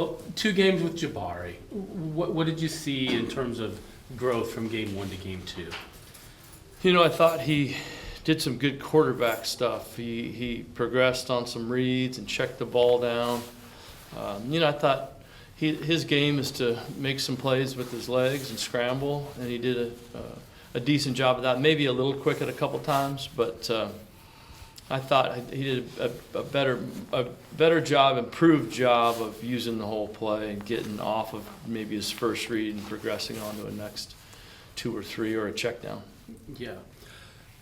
So 2 games with Gabarri. What did you see in terms of growth from game 1 to game 2? I thought he did some good quarterback stuff. He progressed on some reads and checked the ball down. I thought his game is to make some plays with his legs and scramble, and he did a decent job of that. Maybe a little quick at a couple times, but I thought he did a better job, improved job of using the whole play and getting off of maybe his first read and progressing on to a next 2 or 3 or a check down. Yeah.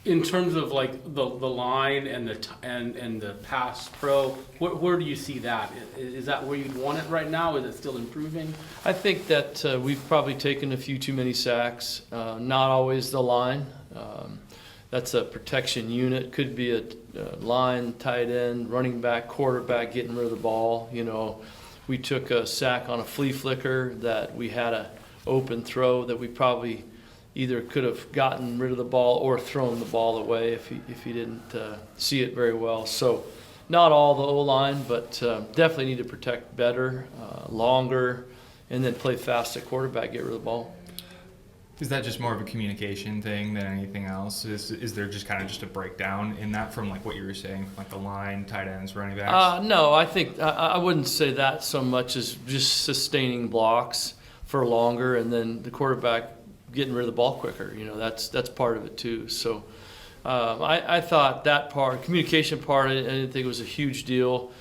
In terms of like the line and the pass pro, where do you see that? Is that where you'd want it right now? Is it still improving? I think that we've probably taken a few too many sacks. Not always the line. That's a protection unit. Could be a line, tight end, running back, quarterback getting rid of the ball. We took a sack on a flea flicker that we had a open throw that we probably either could have gotten rid of the ball or thrown the ball away if he didn't see it very well. So not all the O-line, but definitely need to protect better, longer, and then play fast at quarterback, get rid of the ball. Is that just more of a communication thing than anything else? Is there just kind of just a breakdown in that from like what you were saying, like the line, tight ends, running backs? No, I think I wouldn't say that so much as just sustaining blocks for longer, and then the quarterback getting rid of the ball quicker. That's part of it too. So I thought that part, communication part, I didn't think it was a huge deal.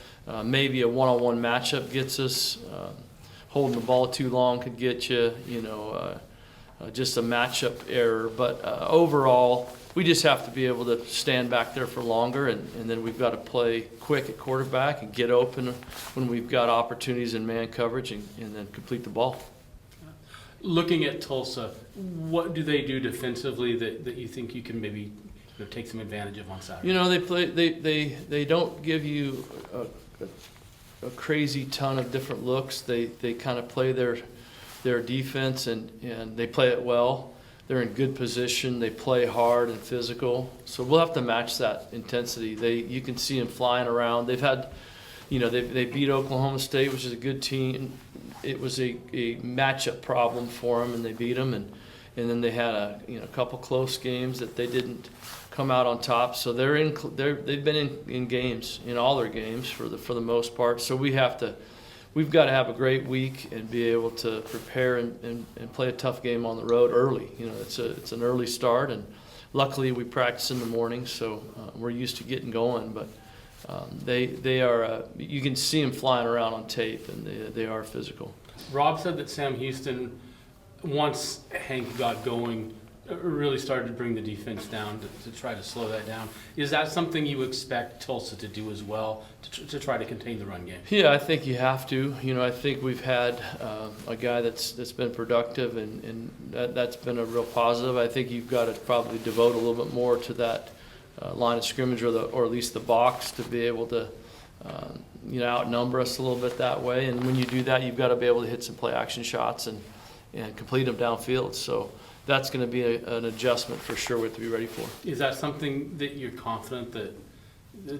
Maybe a one-on-one matchup gets us. Holding the ball too long could get you, just a matchup error. But overall, we just have to be able to stand back there for longer, and then we've got to play quick at quarterback and get open when we've got opportunities in man coverage and then complete the ball. Looking at Tulsa, what do they do defensively that you think you can maybe take some advantage of on Saturday? They don't give you a crazy ton of different looks. They kind of play their defense and they play it well. They're in good position. They play hard and physical. So we'll have to match that intensity. You can see them flying around. They've had, they beat Oklahoma State, which is a good team. It was a matchup problem for them, and they beat them. And then they had a couple close games that they didn't come out on top. So they've been in games, in all their games for the most part. So we've got to have a great week and be able to prepare and play a tough game on the road early. It's an early start, and luckily we practice in the morning, so we're used to getting going. But they are you can see them flying around on tape, and they are physical. Rob said that Sam Houston, once Hank got going, really started to bring the defense down to try to slow that down. Is that something you expect Tulsa to do as well, to try to contain the run game? Yeah, I think you have to. I think we've had a guy that's been productive, and that's been a real positive. I think you've got to probably devote a little bit more to that line of scrimmage or at least the box to be able to outnumber us a little bit that way. And when you do that, you've got to be able to hit some play action shots and complete them downfield. So that's going to be an adjustment for sure we have to be ready for. Is that something that you're confident that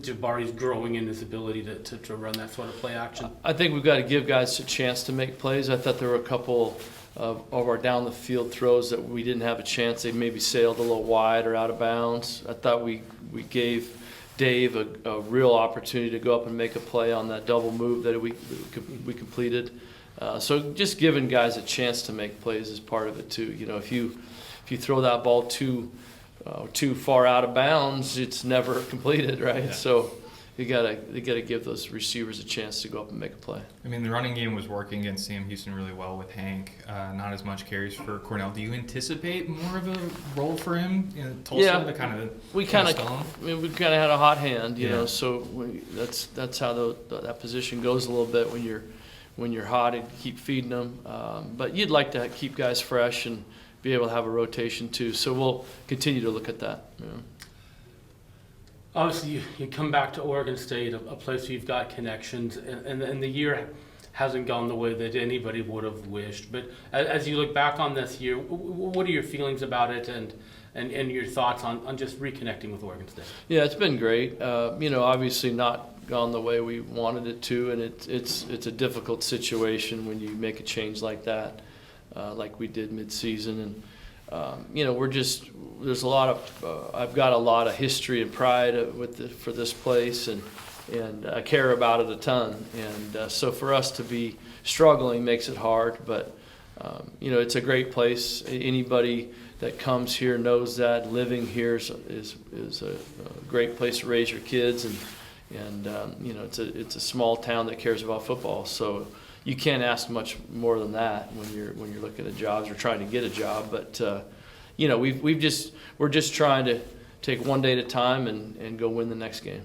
Gabarri's growing in his ability to run that sort of play action? I think we've got to give guys a chance to make plays. I thought there were a couple of our down the field throws that we didn't have a chance. They maybe sailed a little wide or out of bounds. I thought we gave Dave a real opportunity to go up and make a play on that double move that we completed. So just giving guys a chance to make plays is part of it too. If you throw that ball too far out of bounds, it's never completed, right? Yeah. So you gotta give those receivers a chance to go up and make a play. I mean, the running game was working against Sam Houston really well with Hank. Not as much carries for Cornell. Do you anticipate more of a role for him in Tulsa? Yeah, to we kind of had a hot hand, you know. So that's how that position goes a little bit when you're hot and keep feeding them. But you'd like to keep guys fresh and be able to have a rotation too. So we'll continue to look at that. Obviously, you come back to Oregon State, a place where you've got connections, and the year hasn't gone the way that anybody would have wished. But as you look back on this year, what are your feelings about it, and your thoughts on just reconnecting with Oregon State? Yeah, it's been great. Obviously not gone the way we wanted it to, and it's a difficult situation when you make a change like that, like we did midseason. And there's a lot of I've got a lot of history and pride for this place, and I care about it a ton. And so for us to be struggling makes it hard, but it's a great place. Anybody that comes here knows that living here is a great place to raise your kids, and it's a small town that cares about football. So you can't ask much more than that when you're looking at jobs or trying to get a job. But we're just trying to take one day at a time and go win the next game.